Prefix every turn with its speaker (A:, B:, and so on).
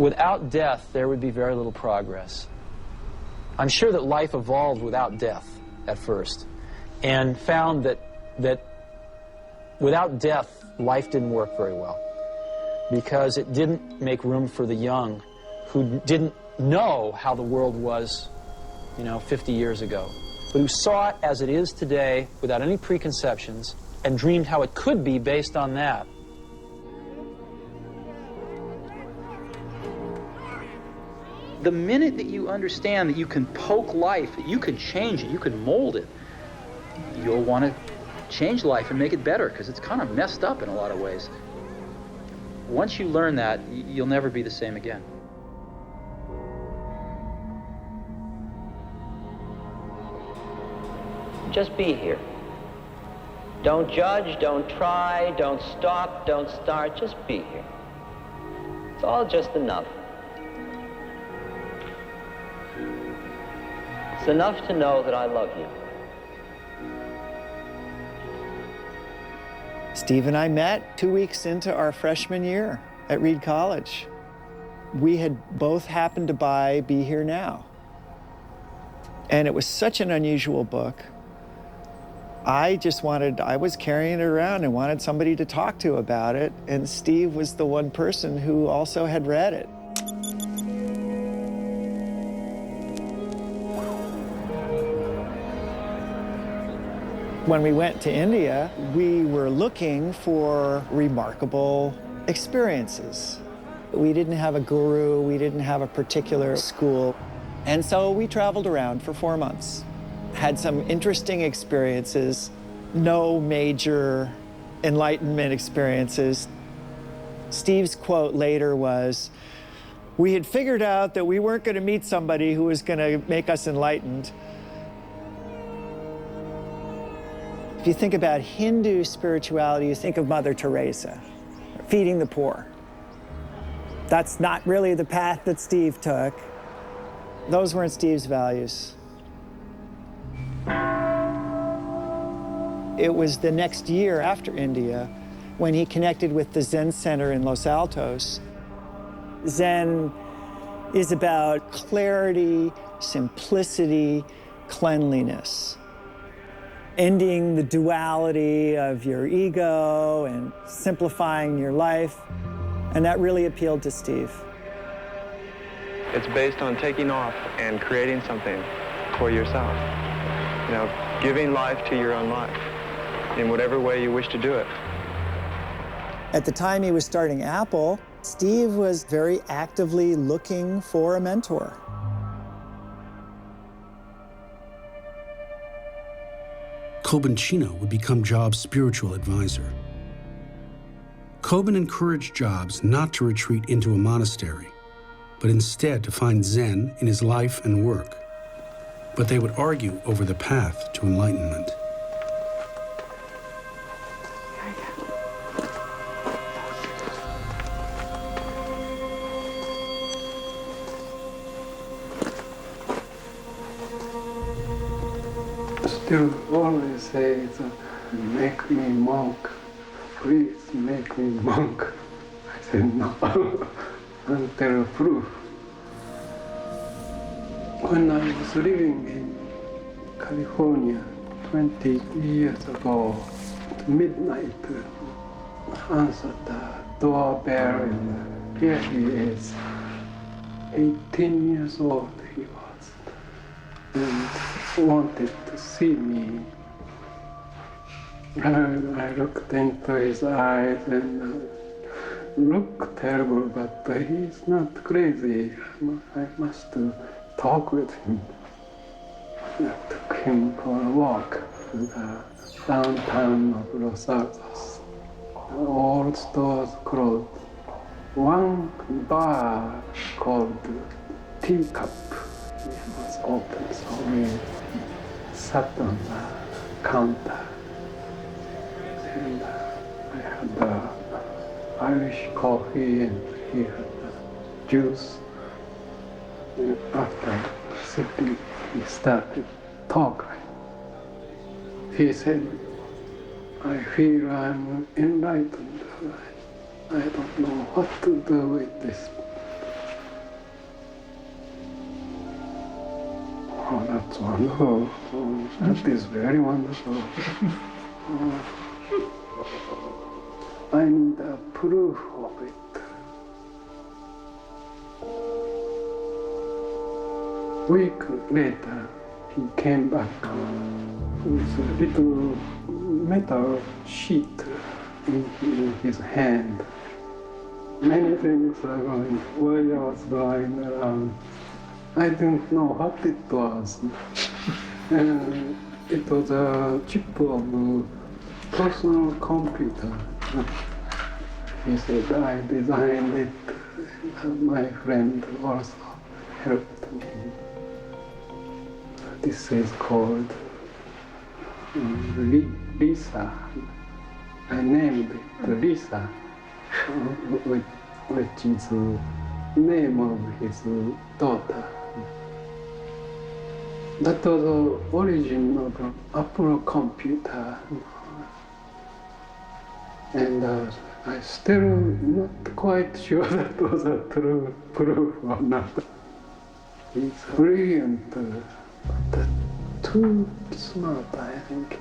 A: without death, there would be very little progress. I'm sure that life evolved without death at first, and found that without death, life didn't work very well, because it didn't make room for the young who didn't know how the world was, 50 years ago, but who saw it as it is today without any preconceptions and dreamed how it could be based on that. The minute that you understand that you can poke life, that you can change it, you can mold it, you'll want to change life and make it better, because it's kind of messed up in a lot of ways. Once you learn that, you'll never be the same again.
B: Just be here. Don't judge, don't try, don't stop, don't start, just be here. It's all just enough. It's enough to know that I love you.
C: Steve and I met 2 weeks into our freshman year at Reed College. We had both happened to buy Be Here Now. And it was such an unusual book. I was carrying it around and wanted somebody to talk to about it, and Steve was the one person who also had read it. When we went to India, we were looking for remarkable experiences. We didn't have a guru, we didn't have a particular school, and so we traveled around for 4 months. Had some interesting experiences, no major enlightenment experiences. Steve's quote later was, "We had figured out that we weren't going to meet somebody who was going to make us enlightened." If you think about Hindu spirituality, you think of Mother Teresa, feeding the poor. That's not really the path that Steve took. Those weren't Steve's values. It was the next year after India when he connected with the Zen Center in Los Altos. Zen is about clarity, simplicity, cleanliness. Ending the duality of your ego and simplifying your life. And that really appealed to Steve.
D: It's based on taking off and creating something for yourself. Giving life to your own life in whatever way you wish to do it.
C: At the time he was starting Apple, Steve was very actively looking for a mentor.
E: Cobancino would become Jobs' spiritual advisor. Coban encouraged Jobs not to retreat into a monastery, but instead to find Zen in his life and work. But they would argue over the path to enlightenment.
F: Still always say, "Make me monk, please make me monk." I said, "No, until proof." When I was living in California 20 years ago, at midnight, I answered the doorbell, and here he is. 18 years old he was, and wanted to see me. I looked into his eyes and looked terrible, but he's not crazy. I must talk with him. I took him for a walk to the downtown of Los Altos. All stores closed. One bar called Teacup was open, so we sat on the counter. And I had Irish coffee and he had juice. And after sipping, we started talking. He said, "I feel I'm enlightened. I don't know what to do with this Oh, that's wonderful. Oh, that is very wonderful. I need a proof of it. A week later, he came back with a little metal sheet in his hand. Many things are going while I was going around. I didn't know what it was. It was a chip of personal computer. He said, I designed it. My friend also helped me. This is called Lisa. I named it Lisa, which is the name of his daughter. That was the origin of the Apple computer. And I'm still not quite sure that was a true proof or not. He's brilliant, but too smart, I think.